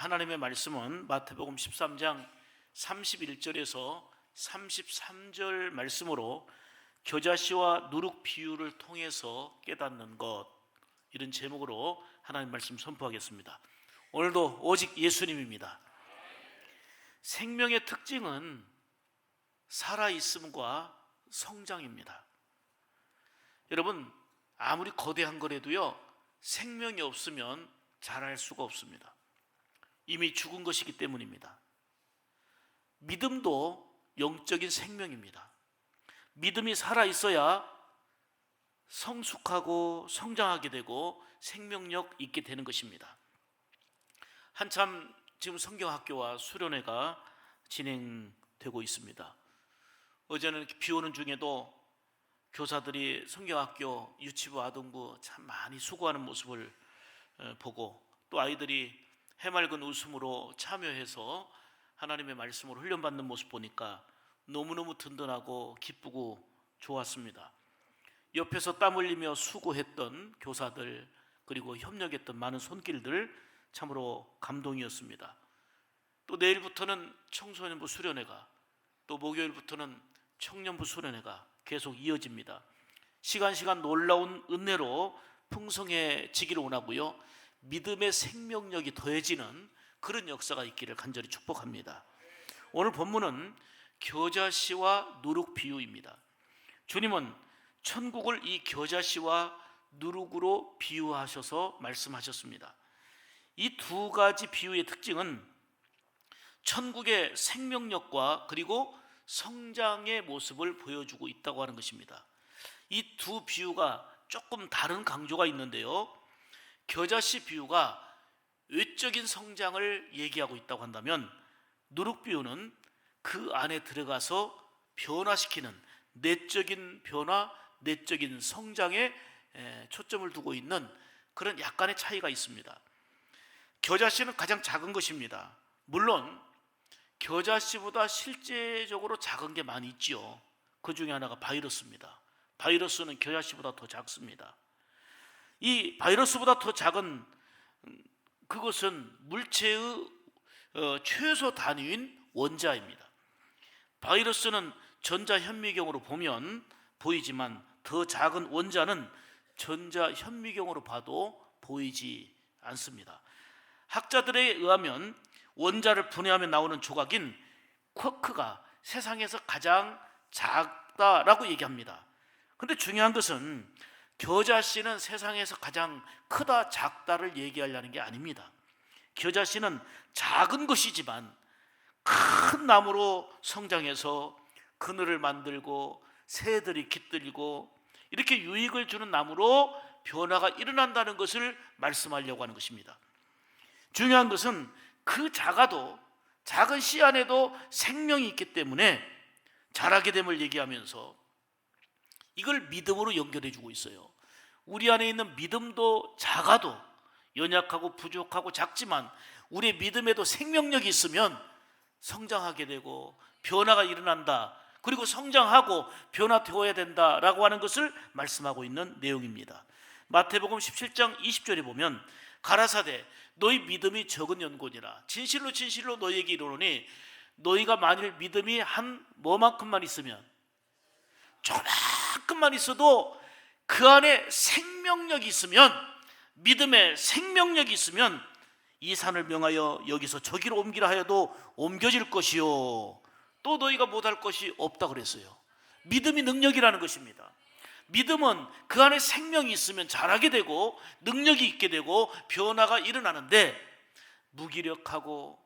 하나님의 말씀은 마태복음 13장 31절에서 33절 말씀으로 겨자씨와 누룩 비유를 통해서 깨닫는 것, 이런 제목으로 하나님 말씀 선포하겠습니다. 오늘도 오직 예수님입니다. 생명의 특징은 살아있음과 성장입니다. 여러분, 아무리 거대한 거라도요, 생명이 없으면 자랄 수가 없습니다. 이미 죽은 것이기 때문입니다. 믿음도 영적인 생명입니다. 믿음이 살아있어야 성숙하고 성장하게 되고 생명력 있게 되는 것입니다. 한참 지금 성경학교와 수련회가 진행되고 있습니다. 어제는 비 오는 중에도 교사들이 성경학교, 유치부, 아동부 참 많이 수고하는 모습을 보고, 또 아이들이 해맑은 웃음으로 참여해서 하나님의 말씀으로 훈련받는 모습 보니까 너무너무 든든하고 기쁘고 좋았습니다. 옆에서 땀 흘리며 수고했던 교사들, 그리고 협력했던 많은 손길들, 참으로 감동이었습니다. 또 내일부터는 청소년부 수련회가, 또 목요일부터는 청년부 수련회가 계속 이어집니다. 시간 놀라운 은혜로 풍성해지기를 원하고요, 믿음의 생명력이 더해지는 그런 역사가 있기를 간절히 축복합니다. 오늘 본문은 겨자씨와 누룩 비유입니다. 주님은 천국을 이 겨자씨와 누룩으로 비유하셔서 말씀하셨습니다. 이 두 가지 비유의 특징은 천국의 생명력과 그리고 성장의 모습을 보여주고 있다고 하는 것입니다. 이 두 비유가 조금 다른 강조가 있는데요, 겨자씨 비유가 외적인 성장을 얘기하고 있다고 한다면, 누룩 비유는 그 안에 들어가서 변화시키는 내적인 변화, 내적인 성장에 초점을 두고 있는 그런 약간의 차이가 있습니다. 겨자씨는 가장 작은 것입니다. 물론 겨자씨보다 실제적으로 작은 게 많이 있지요. 그 중에 하나가 바이러스입니다. 바이러스는 겨자씨보다 더 작습니다. 이 바이러스보다 더 작은 그것은 물체의 최소 단위인 원자입니다. 바이러스는 전자현미경으로 보면 보이지만 더 작은 원자는 전자현미경으로 봐도 보이지 않습니다. 학자들에 의하면 원자를 분해하면 나오는 조각인 쿼크가 세상에서 가장 작다라고 얘기합니다. 그런데 중요한 것은 겨자씨는 세상에서 가장 크다 작다를 얘기하려는 게 아닙니다. 겨자씨는 작은 것이지만 큰 나무로 성장해서 그늘을 만들고 새들이 깃들고 이렇게 유익을 주는 나무로 변화가 일어난다는 것을 말씀하려고 하는 것입니다. 중요한 것은 그 작은 씨 안에도 생명이 있기 때문에 자라게 됨을 얘기하면서 이걸 믿음으로 연결해 주고 있어요. 우리 안에 있는 믿음도 작아도, 연약하고 부족하고 작지만 우리의 믿음에도 생명력이 있으면 성장하게 되고 변화가 일어난다, 그리고 성장하고 변화되어야 된다라고 하는 것을 말씀하고 있는 내용입니다. 마태복음 17장 20절에 보면 가라사대 너희 믿음이 적은 연고니라 진실로 진실로 너희에게 이르노니 너희가 만일 믿음이 한 뭐만큼만 있으면, 조금만 있어도 그 안에 생명력이 있으면, 믿음의 생명력이 있으면 이 산을 명하여 여기서 저기로 옮기라 하여도 옮겨질 것이요 또 너희가 못할 것이 없다 그랬어요. 믿음이 능력이라는 것입니다. 믿음은 그 안에 생명이 있으면 자라게 되고 능력이 있게 되고 변화가 일어나는데, 무기력하고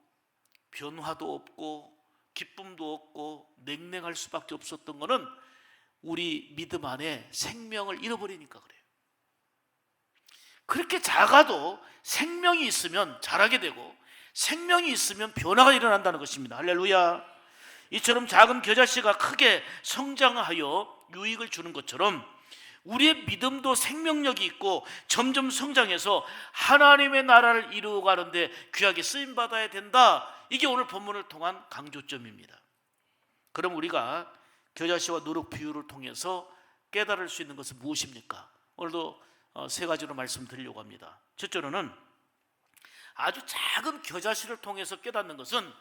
변화도 없고 기쁨도 없고 냉랭할 수밖에 없었던 것은 우리 믿음 안에 생명을 잃어버리니까 그래요. 그렇게 작아도 생명이 있으면 자라게 되고 생명이 있으면 변화가 일어난다는 것입니다. 할렐루야. 이처럼 작은 겨자씨가 크게 성장하여 유익을 주는 것처럼 우리의 믿음도 생명력이 있고 점점 성장해서 하나님의 나라를 이루어가는데 귀하게 쓰임받아야 된다. 이게 오늘 본문을 통한 강조점입니다. 그럼 우리가 겨자씨와 누룩 비유를 통해서 깨달을 수 있는 것은 무엇입니까? 오늘도 세 가지로 말씀드리려고 합니다. 첫째로는 아주 작은 겨자씨를 통해서 깨닫는 것은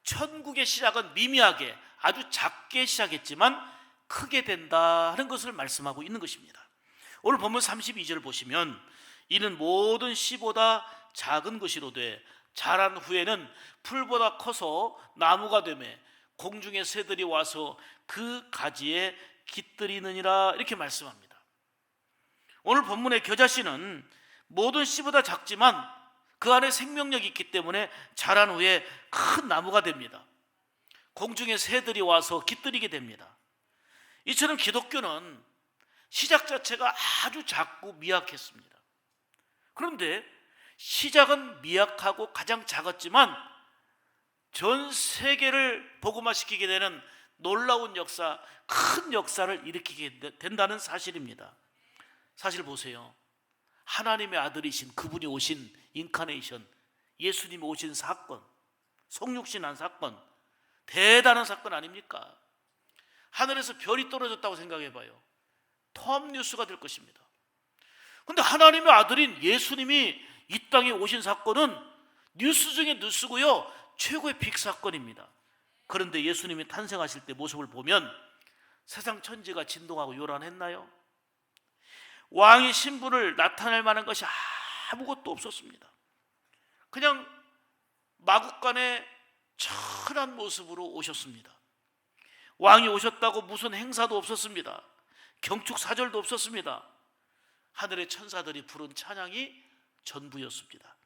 천국의 시작은 미미하게 아주 작게 시작했지만 크게 된다 하는 것을 말씀하고 있는 것입니다. 오늘 본문 32절 보시면 이는 모든 씨보다 작은 것이로되 자란 후에는 풀보다 커서 나무가 되매 공중의 새들이 와서 그 가지에 깃들이느니라 이렇게 말씀합니다. 오늘 본문의 겨자씨는 모든 씨보다 작지만 그 안에 생명력이 있기 때문에 자란 후에 큰 나무가 됩니다. 공중의 새들이 와서 깃들이게 됩니다. 이처럼 기독교는 시작 자체가 아주 작고 미약했습니다. 그런데 시작은 미약하고 가장 작았지만 전 세계를 복음화시키게 되는 놀라운 역사, 큰 역사를 일으키게 된다는 사실입니다. 사실 보세요. 하나님의 아들이신 그분이 오신 인카네이션, 예수님이 오신 사건, 성육신한 사건, 대단한 사건 아닙니까? 하늘에서 별이 떨어졌다고 생각해봐요. 톱뉴스가 될 것입니다. 그런데 하나님의 아들인 예수님이 이 땅에 오신 사건은 뉴스 중에 뉴스고요, 최고의 빅 사건입니다. 그런데 예수님이 탄생하실 때 모습을 보면 세상 천지가 진동하고 요란했나요? 왕의 신분을 나타낼 만한 것이 아무것도 없었습니다. 그냥 마국간의 천한 모습으로 오셨습니다. 왕이 오셨다고 무슨 행사도 없었습니다. 경축사절도 없었습니다. 하늘의 천사들이 부른 찬양이 전부였습니다.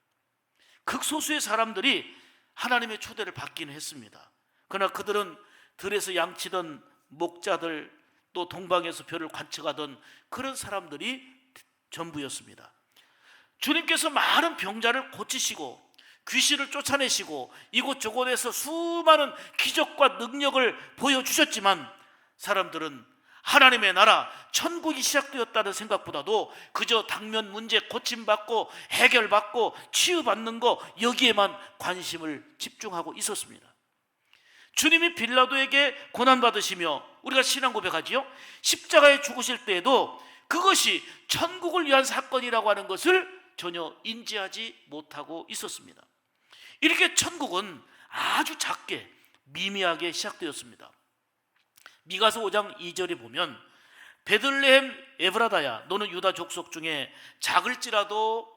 극소수의 사람들이 하나님의 초대를 받기는 했습니다. 그러나 그들은 들에서 양치던 목자들, 또 동방에서 별을 관측하던 그런 사람들이 전부였습니다. 주님께서 많은 병자를 고치시고 귀신을 쫓아내시고 이곳저곳에서 수많은 기적과 능력을 보여주셨지만 사람들은 하나님의 나라, 천국이 시작되었다는 생각보다도 그저 당면 문제 고침받고 해결받고 치유받는 거, 여기에만 관심을 집중하고 있었습니다. 주님이 빌라도에게 고난받으시며 우리가 신앙 고백하지요, 십자가에 죽으실 때에도 그것이 천국을 위한 사건이라고 하는 것을 전혀 인지하지 못하고 있었습니다. 이렇게 천국은 아주 작게 미미하게 시작되었습니다. 미가서 5장 2절에 보면 베들레헴 에브라다야, 너는 유다 족속 중에 작을지라도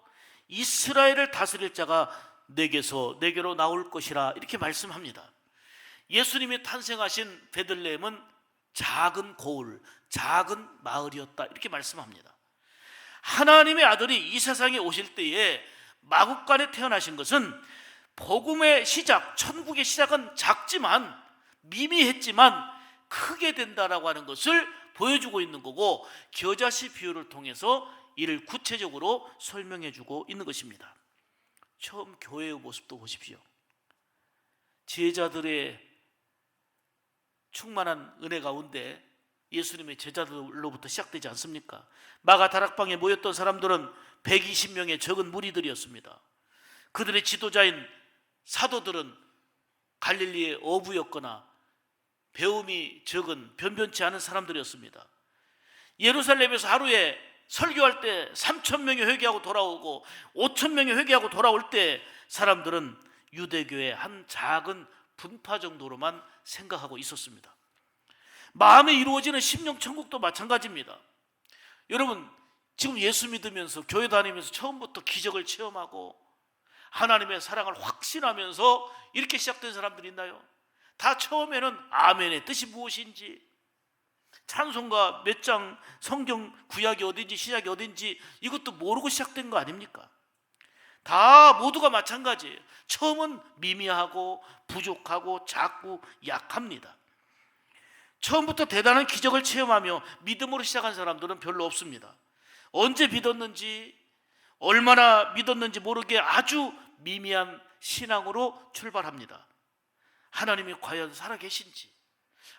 이스라엘을 다스릴 자가 내게로 나올 것이라 이렇게 말씀합니다. 예수님이 탄생하신 베들레헴은 작은 고을, 작은 마을이었다 이렇게 말씀합니다. 하나님의 아들이 이 세상에 오실 때에 마국간에 태어나신 것은 복음의 시작, 천국의 시작은 작지만 미미했지만 크게 된다라고 하는 것을 보여주고 있는 거고, 겨자씨 비유를 통해서 이를 구체적으로 설명해 주고 있는 것입니다. 처음 교회의 모습도 보십시오. 제자들의 충만한 은혜 가운데 예수님의 제자들로부터 시작되지 않습니까? 마가 다락방에 모였던 사람들은 120명의 적은 무리들이었습니다. 그들의 지도자인 사도들은 갈릴리의 어부였거나 배움이 적은 변변치 않은 사람들이었습니다. 예루살렘에서 하루에 설교할 때 3,000명이 회개하고 돌아오고 5,000명이 회개하고 돌아올 때 사람들은 유대교의 한 작은 분파 정도로만 생각하고 있었습니다. 마음에 이루어지는 심령 천국도 마찬가지입니다. 여러분, 지금 예수 믿으면서 교회 다니면서 처음부터 기적을 체험하고 하나님의 사랑을 확신하면서 이렇게 시작된 사람들이 있나요? 다 처음에는 아멘의 뜻이 무엇인지, 찬송가 몇 장, 성경 구약이 어딘지 시작이 어딘지 이것도 모르고 시작된 거 아닙니까? 다 모두가 마찬가지예요. 처음은 미미하고 부족하고 작고 약합니다. 처음부터 대단한 기적을 체험하며 믿음으로 시작한 사람들은 별로 없습니다. 언제 믿었는지, 얼마나 믿었는지 모르게 아주 미미한 신앙으로 출발합니다. 하나님이 과연 살아계신지,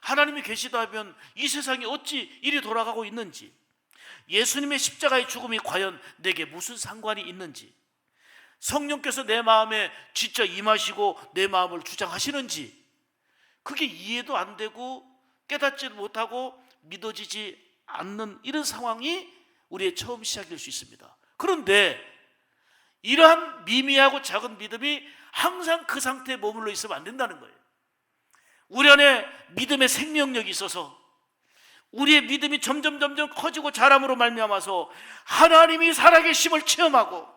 하나님이 계시다면 이 세상이 어찌 이리 돌아가고 있는지, 예수님의 십자가의 죽음이 과연 내게 무슨 상관이 있는지, 성령께서 내 마음에 진짜 임하시고 내 마음을 주장하시는지, 그게 이해도 안 되고 깨닫지도 못하고 믿어지지 않는 이런 상황이 우리의 처음 시작일 수 있습니다. 그런데 이러한 미미하고 작은 믿음이 항상 그 상태에 머물러 있으면 안 된다는 거예요. 우리 안에 믿음의 생명력이 있어서 우리의 믿음이 점점 커지고 자람으로 말미암아서 하나님이 살아계심을 체험하고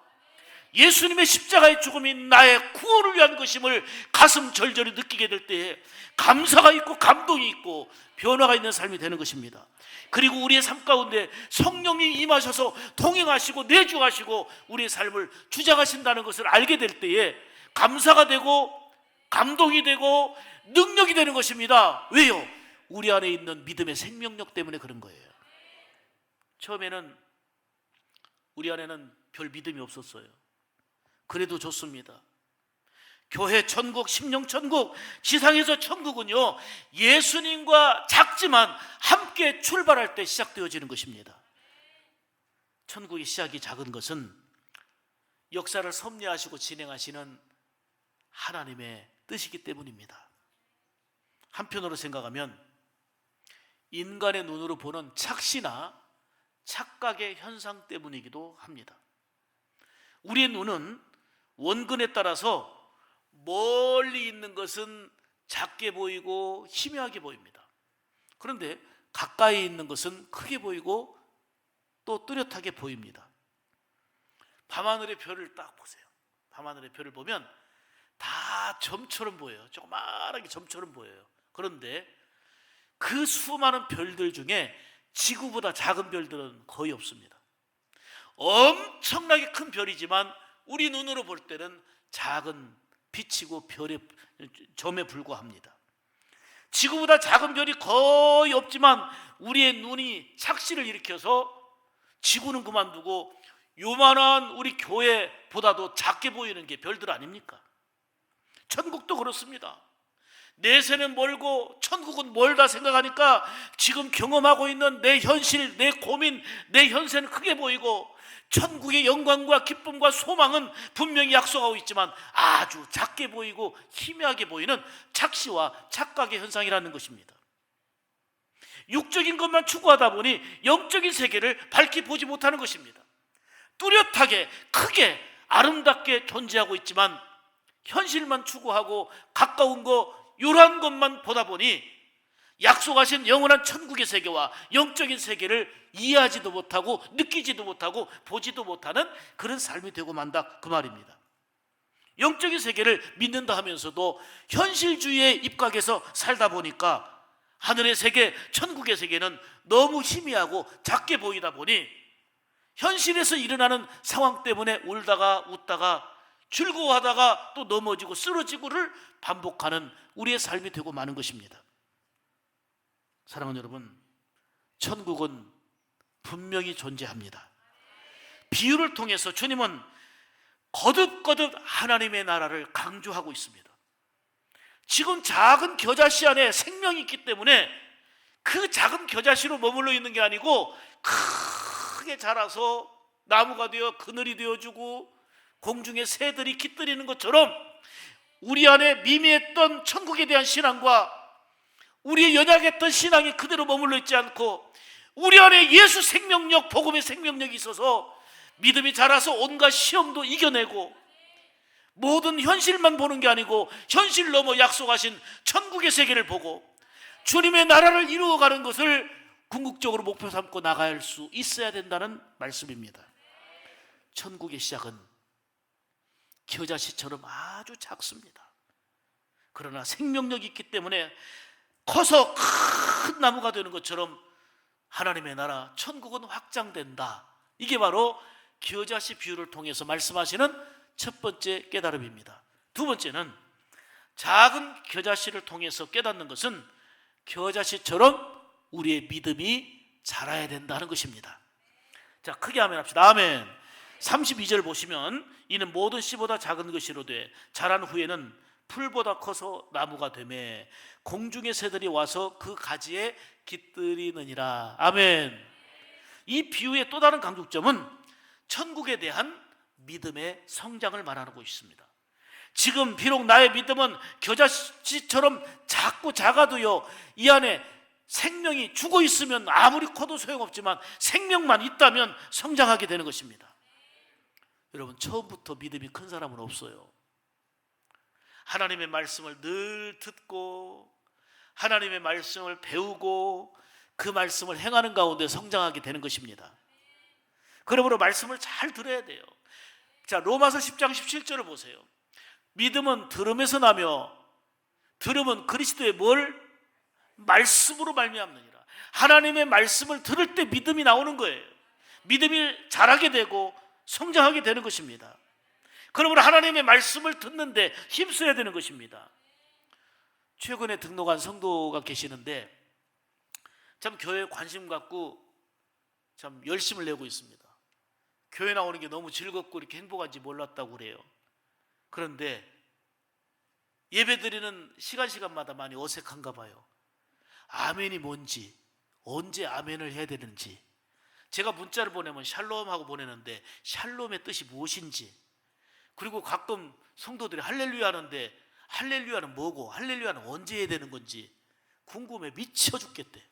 예수님의 십자가의 죽음이 나의 구원을 위한 것임을 가슴 절절히 느끼게 될 때에 감사가 있고 감동이 있고 변화가 있는 삶이 되는 것입니다. 그리고 우리의 삶 가운데 성령이 임하셔서 동행하시고 내주하시고 우리의 삶을 주장하신다는 것을 알게 될 때에 감사가 되고 감동이 되고 능력이 되는 것입니다. 왜요? 우리 안에 있는 믿음의 생명력 때문에 그런 거예요. 처음에는 우리 안에는 별 믿음이 없었어요. 그래도 좋습니다. 교회 천국, 심령 천국, 지상에서 천국은요, 예수님과 작지만 함께 출발할 때 시작되어지는 것입니다. 천국의 시작이 작은 것은 역사를 섭리하시고 진행하시는 하나님의 뜻이기 때문입니다. 한편으로 생각하면 인간의 눈으로 보는 착시나 착각의 현상 때문이기도 합니다. 우리의 눈은 원근에 따라서 멀리 있는 것은 작게 보이고 희미하게 보입니다. 그런데 가까이 있는 것은 크게 보이고 또 뚜렷하게 보입니다. 밤하늘의 별을 딱 보세요. 밤하늘의 별을 보면 다 점처럼 보여요. 조그마하게 점처럼 보여요. 그런데 그 수많은 별들 중에 지구보다 작은 별들은 거의 없습니다. 엄청나게 큰 별이지만 우리 눈으로 볼 때는 작은 빛이고 별의 점에 불과합니다. 지구보다 작은 별이 거의 없지만 우리의 눈이 착시를 일으켜서 지구는 그만두고 요만한 우리 교회보다도 작게 보이는 게 별들 아닙니까? 천국도 그렇습니다. 내세는 멀고 천국은 멀다 생각하니까 지금 경험하고 있는 내 현실, 내 고민, 내 현세는 크게 보이고 천국의 영광과 기쁨과 소망은 분명히 약속하고 있지만 아주 작게 보이고 희미하게 보이는 착시와 착각의 현상이라는 것입니다. 육적인 것만 추구하다 보니 영적인 세계를 밝히 보지 못하는 것입니다. 뚜렷하게 크게 아름답게 존재하고 있지만 현실만 추구하고 가까운 거 요런 것만 보다 보니 약속하신 영원한 천국의 세계와 영적인 세계를 이해하지도 못하고 느끼지도 못하고 보지도 못하는 그런 삶이 되고 만다 그 말입니다. 영적인 세계를 믿는다 하면서도 현실주의에 입각해서 살다 보니까 하늘의 세계, 천국의 세계는 너무 희미하고 작게 보이다 보니 현실에서 일어나는 상황 때문에 울다가 웃다가 즐거워하다가 또 넘어지고 쓰러지고를 반복하는 우리의 삶이 되고 마는 것입니다. 사랑하는 여러분, 천국은 분명히 존재합니다. 비유를 통해서 주님은 거듭거듭 하나님의 나라를 강조하고 있습니다. 지금 작은 겨자씨 안에 생명이 있기 때문에 그 작은 겨자씨로 머물러 있는 게 아니고 크게 자라서 나무가 되어 그늘이 되어주고 공중에 새들이 깃들이는 것처럼 우리 안에 미미했던 천국에 대한 신앙과 우리의 연약했던 신앙이 그대로 머물러 있지 않고 우리 안에 예수 생명력, 복음의 생명력이 있어서 믿음이 자라서 온갖 시험도 이겨내고 모든 현실만 보는 게 아니고 현실 넘어 약속하신 천국의 세계를 보고 주님의 나라를 이루어가는 것을 궁극적으로 목표 삼고 나갈 수 있어야 된다는 말씀입니다. 천국의 시작은 겨자씨처럼 아주 작습니다. 그러나 생명력이 있기 때문에 커서 큰 나무가 되는 것처럼 하나님의 나라 천국은 확장된다. 이게 바로 겨자씨 비유를 통해서 말씀하시는 첫 번째 깨달음입니다. 두 번째는 작은 겨자씨를 통해서 깨닫는 것은 겨자씨처럼 우리의 믿음이 자라야 된다는 것입니다. 자, 크게 아멘 합시다. 아멘. 32절 보시면 이는 모든 씨보다 작은 것이로 돼 자란 후에는 풀보다 커서 나무가 되매 공중의 새들이 와서 그 가지에 깃들이느니라. 아멘. 이 비유의 또 다른 강조점은 천국에 대한 믿음의 성장을 말하고 있습니다. 지금 비록 나의 믿음은 겨자씨처럼 작고 작아도요, 이 안에 생명이 죽어 있으면 아무리 커도 소용없지만 생명만 있다면 성장하게 되는 것입니다. 여러분, 처음부터 믿음이 큰 사람은 없어요. 하나님의 말씀을 늘 듣고 하나님의 말씀을 배우고 그 말씀을 행하는 가운데 성장하게 되는 것입니다. 그러므로 말씀을 잘 들어야 돼요. 자, 로마서 10장 17절을 보세요. 믿음은 들음에서 나며 들음은 그리스도의 뭘? 말씀으로 말미암느니라. 하나님의 말씀을 들을 때 믿음이 나오는 거예요. 믿음이 자라게 되고 성장하게 되는 것입니다. 그러므로 하나님의 말씀을 듣는데 힘써야 되는 것입니다. 최근에 등록한 성도가 계시는데 참 교회에 관심 갖고 참 열심을 내고 있습니다. 교회 나오는 게 너무 즐겁고 이렇게 행복한지 몰랐다고 그래요. 그런데 예배드리는 시간마다 많이 어색한가 봐요. 아멘이 뭔지, 언제 아멘을 해야 되는지. 제가 문자를 보내면 샬롬하고 보내는데 샬롬의 뜻이 무엇인지, 그리고 가끔 성도들이 할렐루야 하는데 할렐루야는 뭐고 할렐루야는 언제 해야 되는 건지 궁금해 미쳐 죽겠대.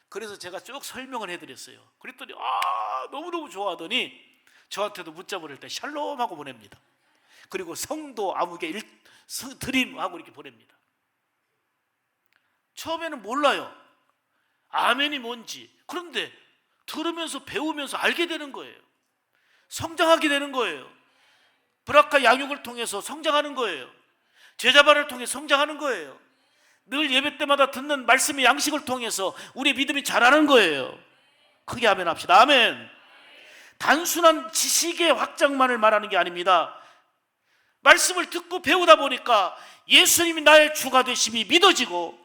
그래서 제가 쭉 설명을 해드렸어요. 그랬더니 너무너무 좋아하더니 저한테도 문자 보낼 때 샬롬하고 보냅니다. 그리고 성도 아무개 드림하고 이렇게 보냅니다. 처음에는 몰라요, 아멘이 뭔지. 그런데 들으면서 배우면서 알게 되는 거예요. 성장하게 되는 거예요. 브라카 양육을 통해서 성장하는 거예요. 제자반을 통해 성장하는 거예요. 늘 예배 때마다 듣는 말씀의 양식을 통해서 우리 믿음이 자라는 거예요. 크게 아멘 합시다. 아멘. 단순한 지식의 확장만을 말하는 게 아닙니다. 말씀을 듣고 배우다 보니까 예수님이 나의 주가 되심이 믿어지고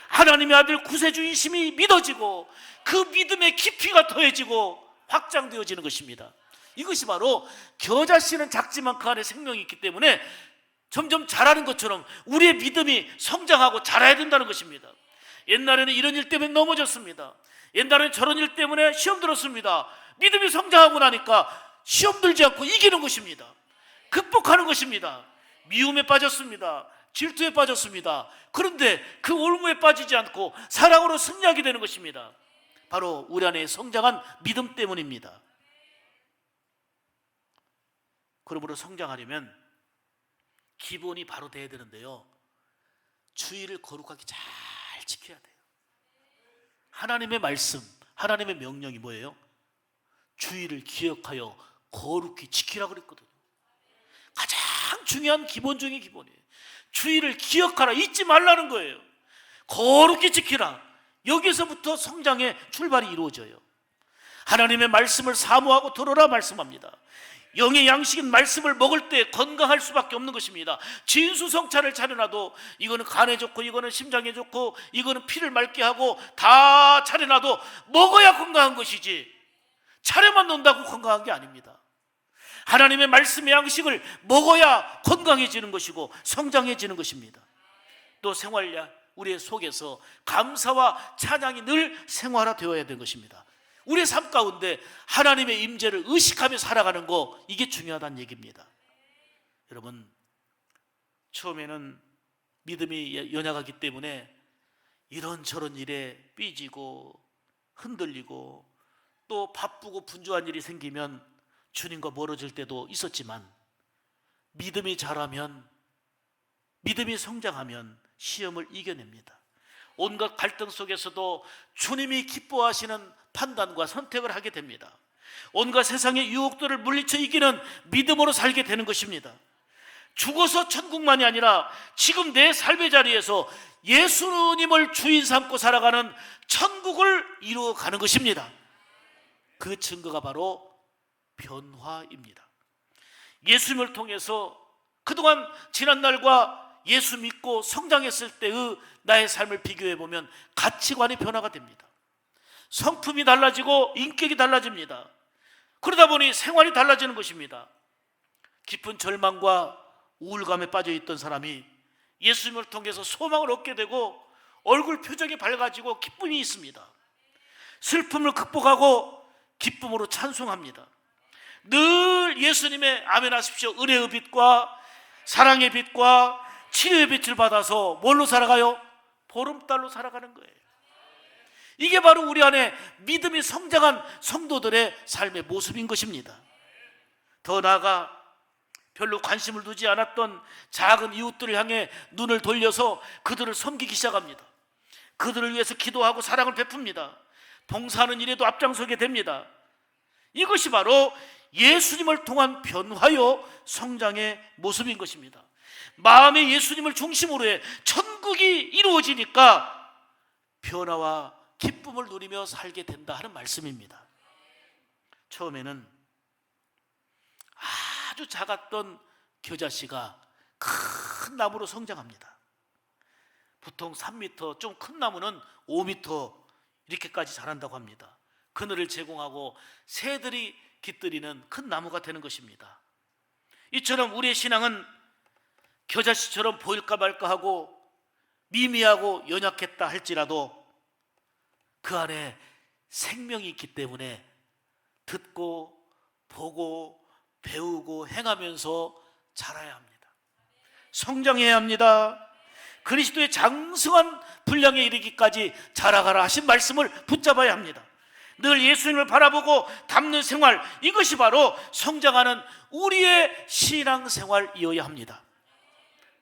하나님의 아들 구세주이심이 믿어지고 그 믿음의 깊이가 더해지고 확장되어지는 것입니다. 이것이 바로 겨자씨는 작지만 그 안에 생명이 있기 때문에 점점 자라는 것처럼 우리의 믿음이 성장하고 자라야 된다는 것입니다. 옛날에는 이런 일 때문에 넘어졌습니다. 옛날에는 저런 일 때문에 시험 들었습니다. 믿음이 성장하고 나니까 시험 들지 않고 이기는 것입니다. 극복하는 것입니다. 미움에 빠졌습니다. 질투에 빠졌습니다. 그런데 그 올무에 빠지지 않고 사랑으로 승리하게 되는 것입니다. 바로 우리 안에 성장한 믿음 때문입니다. 그러므로 성장하려면 기본이 바로 돼야 되는데요, 주의를 거룩하게 잘 지켜야 돼요. 하나님의 말씀, 하나님의 명령이 뭐예요? 주의를 기억하여 거룩히 지키라고 그랬거든요. 가장 중요한 기본 중의 기본이에요. 주의를 기억하라, 잊지 말라는 거예요. 거룩히 지키라. 여기서부터 성장의 출발이 이루어져요. 하나님의 말씀을 사모하고 들어라 말씀합니다. 영의 양식인 말씀을 먹을 때 건강할 수밖에 없는 것입니다. 진수성찬을 차려놔도 이거는 간에 좋고 이거는 심장에 좋고 이거는 피를 맑게 하고 다 차려놔도 먹어야 건강한 것이지 차려만 놓는다고 건강한 게 아닙니다. 하나님의 말씀의 양식을 먹어야 건강해지는 것이고 성장해지는 것입니다. 또 우리의 속에서 감사와 찬양이 늘 생활화되어야 되는 것입니다. 우리의 삶 가운데 하나님의 임재를 의식하며 살아가는 거, 이게 중요하다는 얘기입니다. 여러분, 처음에는 믿음이 연약하기 때문에 이런저런 일에 삐지고 흔들리고 또 바쁘고 분주한 일이 생기면 주님과 멀어질 때도 있었지만, 믿음이 자라면, 믿음이 성장하면 시험을 이겨냅니다. 온갖 갈등 속에서도 주님이 기뻐하시는 판단과 선택을 하게 됩니다. 온갖 세상의 유혹들을 물리쳐 이기는 믿음으로 살게 되는 것입니다. 죽어서 천국만이 아니라 지금 내 삶의 자리에서 예수님을 주인 삼고 살아가는 천국을 이루어가는 것입니다. 그 증거가 바로 변화입니다. 예수님을 통해서 그동안 지난날과 예수 믿고 성장했을 때의 나의 삶을 비교해 보면 가치관의 변화가 됩니다. 성품이 달라지고 인격이 달라집니다. 그러다 보니 생활이 달라지는 것입니다. 깊은 절망과 우울감에 빠져 있던 사람이 예수님을 통해서 소망을 얻게 되고 얼굴 표정이 밝아지고 기쁨이 있습니다. 슬픔을 극복하고 기쁨으로 찬송합니다. 늘 예수님의 아멘 하십시오 은혜의 빛과 사랑의 빛과 치료의 빛을 받아서 뭘로 살아가요? 보름달로 살아가는 거예요. 이게 바로 우리 안에 믿음이 성장한 성도들의 삶의 모습인 것입니다. 더 나아가 별로 관심을 두지 않았던 작은 이웃들을 향해 눈을 돌려서 그들을 섬기기 시작합니다. 그들을 위해서 기도하고 사랑을 베풉니다. 봉사하는 일에도 앞장서게 됩니다. 이것이 바로 예수님을 통한 변화요 성장의 모습인 것입니다. 마음에 예수님을 중심으로 해 천국이 이루어지니까 변화와 기쁨을 누리며 살게 된다 하는 말씀입니다. 처음에는 아주 작았던 겨자씨가 큰 나무로 성장합니다. 보통 3m, 좀 큰 나무는 5m 이렇게까지 자란다고 합니다. 그늘을 제공하고 새들이 깃들이는 큰 나무가 되는 것입니다. 이처럼 우리의 신앙은 겨자씨처럼 보일까 말까 하고 미미하고 연약했다 할지라도 그 안에 생명이 있기 때문에 듣고 보고 배우고 행하면서 자라야 합니다. 성장해야 합니다. 그리스도의 장성한 분량에 이르기까지 자라가라 하신 말씀을 붙잡아야 합니다. 늘 예수님을 바라보고 닮는 생활, 이것이 바로 성장하는 우리의 신앙생활이어야 합니다.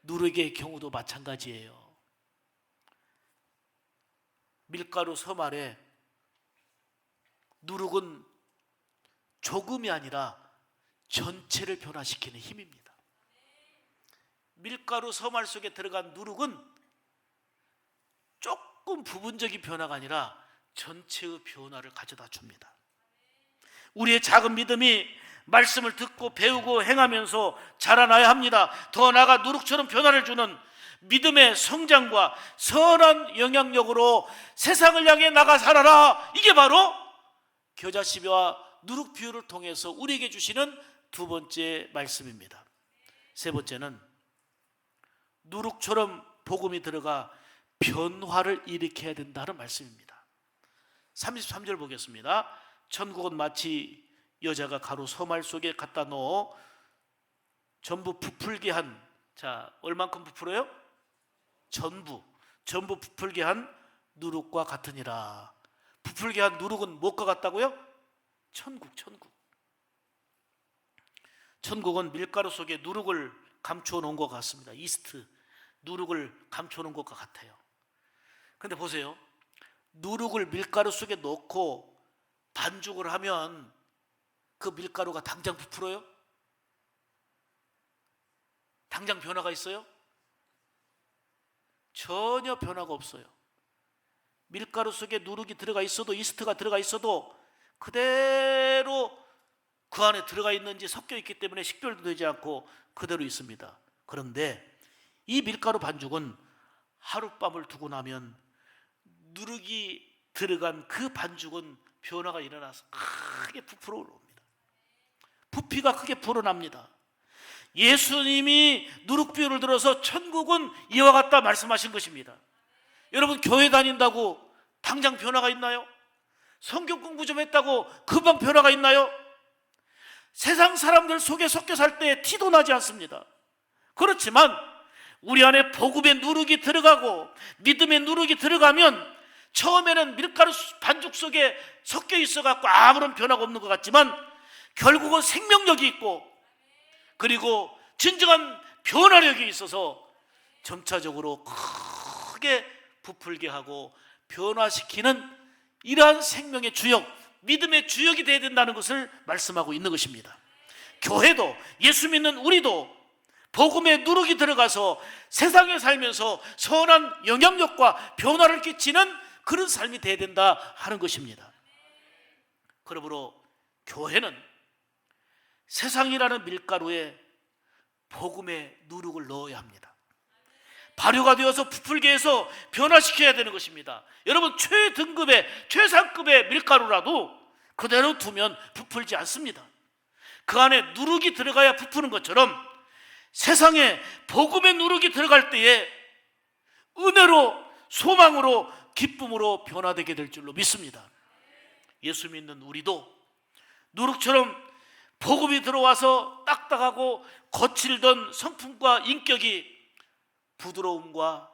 누룩의 경우도 마찬가지예요. 밀가루 섬 아래 누룩은 조금이 아니라 전체를 변화시키는 힘입니다. 밀가루 섬알 속에 들어간 누룩은 조금 부분적인 변화가 아니라 전체의 변화를 가져다 줍니다. 우리의 작은 믿음이 말씀을 듣고 배우고 행하면서 자라나야 합니다. 더 나아가 누룩처럼 변화를 주는 믿음의 성장과 선한 영향력으로 세상을 향해 나가 살아라. 이게 바로 겨자씨와 누룩 비유를 통해서 우리에게 주시는 두 번째 말씀입니다. 세 번째는 누룩처럼 복음이 들어가 변화를 일으켜야 된다는 말씀입니다. 33절 보겠습니다. 천국은 마치 여자가 가루 서말 속에 갖다 넣어 전부 부풀게 한, 자, 얼만큼 부풀어요? 전부 부풀게 한 누룩과 같으니라. 부풀게 한 누룩은 무엇과 같다고요? 천국은 밀가루 속에 누룩을 감추어 놓은 것 같습니다. 이스트, 누룩을 감추어 놓은 것과 같아요. 근데 보세요. 누룩을 밀가루 속에 넣고 반죽을 하면 그 밀가루가 당장 부풀어요? 당장 변화가 있어요? 전혀 변화가 없어요. 밀가루 속에 누룩이 들어가 있어도, 이스트가 들어가 있어도 그대로 그 안에 들어가 있는지 섞여 있기 때문에 식별도 되지 않고 그대로 있습니다. 그런데 이 밀가루 반죽은 하룻밤을 두고 나면 누룩이 들어간 그 반죽은 변화가 일어나서 크게 부풀어 오릅니다. 부피가 크게 불어납니다. 예수님이 누룩 비유를 들어서 천국은 이와 같다 말씀하신 것입니다. 여러분, 교회 다닌다고 당장 변화가 있나요? 성경 공부 좀 했다고 금방 변화가 있나요? 세상 사람들 속에 섞여 살 때 티도 나지 않습니다. 그렇지만 우리 안에 복음의 누룩이 들어가고 믿음의 누룩이 들어가면 처음에는 밀가루 반죽 속에 섞여 있어갖고 아무런 변화가 없는 것 같지만 결국은 생명력이 있고 그리고 진정한 변화력이 있어서 점차적으로 크게 부풀게 하고 변화시키는 이러한 생명의 주역, 믿음의 주역이 되어야 된다는 것을 말씀하고 있는 것입니다. 교회도, 예수 믿는 우리도 복음의 누룩이 들어가서 세상에 살면서 선한 영향력과 변화를 끼치는 그런 삶이 되어야 된다 하는 것입니다. 그러므로 교회는 세상이라는 밀가루에 복음의 누룩을 넣어야 합니다. 발효가 되어서 부풀게 해서 변화시켜야 되는 것입니다. 여러분, 최등급의 최상급의 밀가루라도 그대로 두면 부풀지 않습니다. 그 안에 누룩이 들어가야 부푸는 것처럼 세상에 복음의 누룩이 들어갈 때에 은혜로, 소망으로, 기쁨으로 변화되게 될 줄로 믿습니다. 예수 믿는 우리도 누룩처럼 복음이 들어와서 딱딱하고 거칠던 성품과 인격이 부드러움과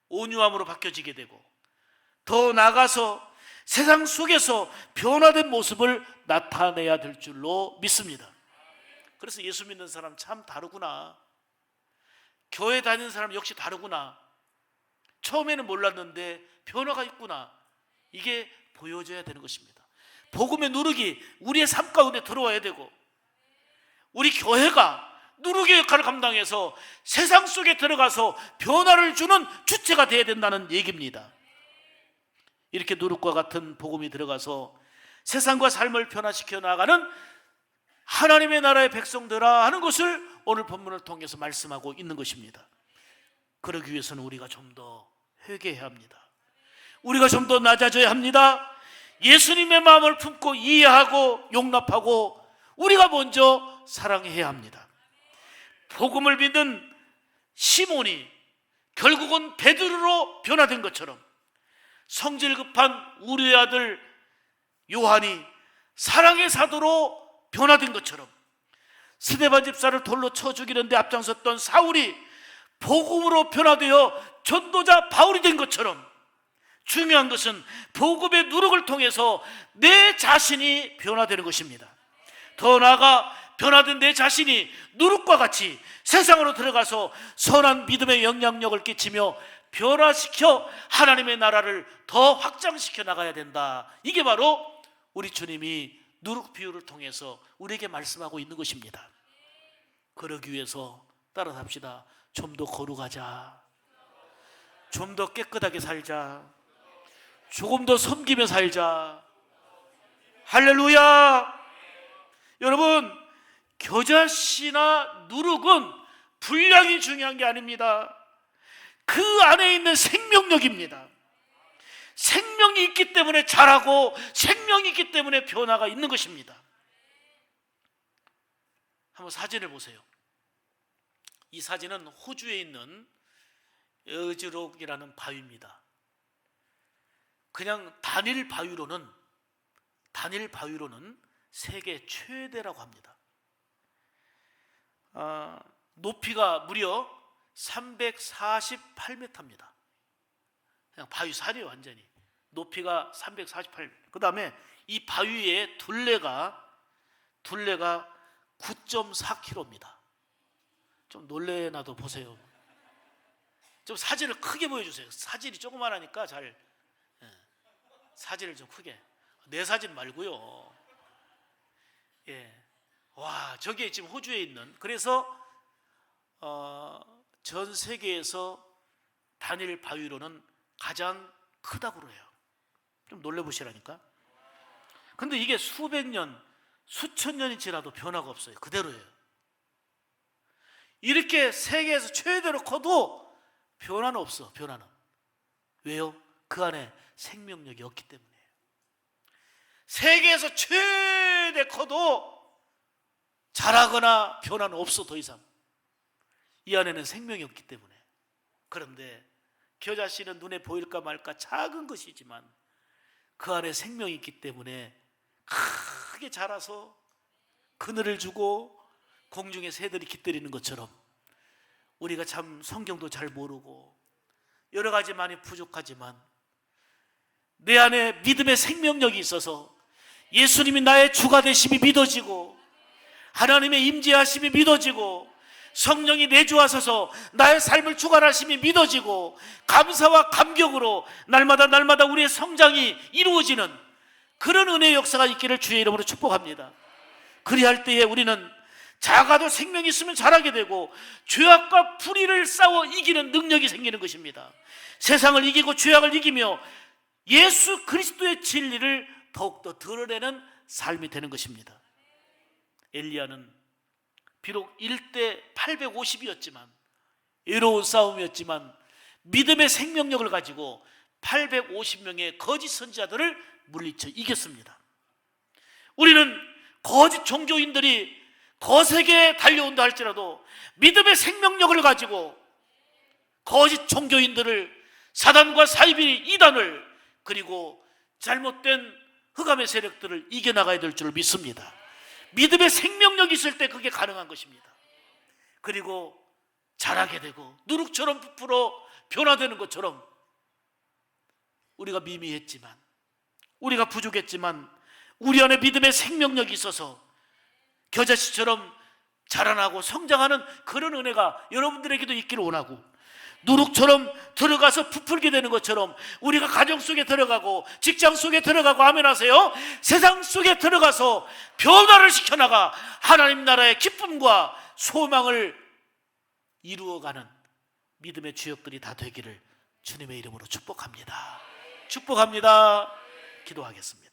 온유함으로 바뀌어지게 되고 더 나아가서 세상 속에서 변화된 모습을 나타내야 될 줄로 믿습니다. 그래서 예수 믿는 사람 참 다르구나, 교회 다니는 사람 역시 다르구나, 처음에는 몰랐는데 변화가 있구나, 이게 보여져야 되는 것입니다. 복음의 누룩이 우리의 삶 가운데 들어와야 되고, 우리 교회가 누룩의 역할을 감당해서 세상 속에 들어가서 변화를 주는 주체가 되어야 된다는 얘기입니다. 이렇게 누룩과 같은 복음이 들어가서 세상과 삶을 변화시켜 나가는 하나님의 나라의 백성들아 하는 것을 오늘 본문을 통해서 말씀하고 있는 것입니다. 그러기 위해서는 우리가 좀 더 회개해야 합니다. 우리가 좀 더 낮아져야 합니다. 예수님의 마음을 품고 이해하고 용납하고 우리가 먼저 사랑해야 합니다. 복음을 믿는 시몬이 결국은 베드로로 변화된 것처럼, 성질 급한 우리의 아들 요한이 사랑의 사도로 변화된 것처럼, 스데반 집사를 돌로 쳐 죽이는데 앞장섰던 사울이 복음으로 변화되어 전도자 바울이 된 것처럼, 중요한 것은 복음의 누룩을 통해서 내 자신이 변화되는 것입니다. 더 나아가 변화된 내 자신이 누룩과 같이 세상으로 들어가서 선한 믿음의 영향력을 끼치며 변화시켜 하나님의 나라를 더 확장시켜 나가야 된다. 이게 바로 우리 주님이 누룩 비유를 통해서 우리에게 말씀하고 있는 것입니다. 그러기 위해서 따라삽시다. 좀 더 거룩하자, 좀 더 깨끗하게 살자, 조금 더 섬기며 살자. 할렐루야. 여러분, 겨자씨나 누룩은 분량이 중요한 게 아닙니다. 그 안에 있는 생명력입니다. 생명이 있기 때문에 자라고 생명이 있기 때문에 변화가 있는 것입니다. 한번 사진을 보세요. 이 사진은 호주에 있는 여즈록이라는 바위입니다. 그냥 단일 바위로는 세계 최대라고 합니다. 높이가 무려 348m입니다. 그냥 바위살이에요. 완전히 높이가 348m. 그 다음에 이 바위의 둘레가 9.4km입니다. 좀 놀래나도 보세요. 좀 사진을 크게 보여주세요. 사진이 조그만하니까 사진을 좀 크게, 내 사진 말고요. 와, 저게 지금 호주에 있는, 그래서 전 세계에서 단일 바위로는 가장 크다고 해요. 좀 놀래보시라니까. 근데 이게 수백 년, 수천 년이 지나도 변화가 없어요. 그대로예요. 이렇게 세계에서 최대로 커도 변화는 없어. 변화는. 왜요? 그 안에 생명력이 없기 때문이에요. 세계에서 최대 커도 자라거나 변화는 없어. 더 이상 이 안에는 생명이 없기 때문에. 그런데 겨자씨는 눈에 보일까 말까 작은 것이지만 그 안에 생명이 있기 때문에 크게 자라서 그늘을 주고 공중에 새들이 깃들이는 것처럼, 우리가 참 성경도 잘 모르고 여러 가지 많이 부족하지만 내 안에 믿음의 생명력이 있어서 예수님이 나의 주가 되심이 믿어지고, 하나님의 임재하심이 믿어지고, 성령이 내주하셔서 나의 삶을 주관하심이 믿어지고, 감사와 감격으로 날마다 우리의 성장이 이루어지는 그런 은혜의 역사가 있기를 주의 이름으로 축복합니다. 그리할 때에 우리는 작아도 생명이 있으면 자라게 되고 죄악과 불의를 싸워 이기는 능력이 생기는 것입니다. 세상을 이기고 죄악을 이기며 예수 그리스도의 진리를 더욱더 드러내는 삶이 되는 것입니다. 엘리야는 비록 1대 850이었지만, 외로운 싸움이었지만 믿음의 생명력을 가지고 850명의 거짓 선지자들을 물리쳐 이겼습니다. 우리는 거짓 종교인들이 거세게 달려온다 할지라도 믿음의 생명력을 가지고 거짓 종교인들을, 사단과 사이비 이단을, 그리고 잘못된 흑암의 세력들을 이겨나가야 될 줄 믿습니다. 믿음의 생명력이 있을 때 그게 가능한 것입니다. 그리고 자라게 되고 누룩처럼 부풀어 변화되는 것처럼, 우리가 미미했지만, 우리가 부족했지만 우리 안에 믿음의 생명력이 있어서 겨자씨처럼 자라나고 성장하는 그런 은혜가 여러분들에게도 있기를 원하고, 누룩처럼 들어가서 부풀게 되는 것처럼 우리가 가정 속에 들어가고 직장 속에 들어가고 하면 하세요, 세상 속에 들어가서 변화를 시켜나가 하나님 나라의 기쁨과 소망을 이루어가는 믿음의 주역들이 다 되기를 주님의 이름으로 축복합니다. 축복합니다. 기도하겠습니다.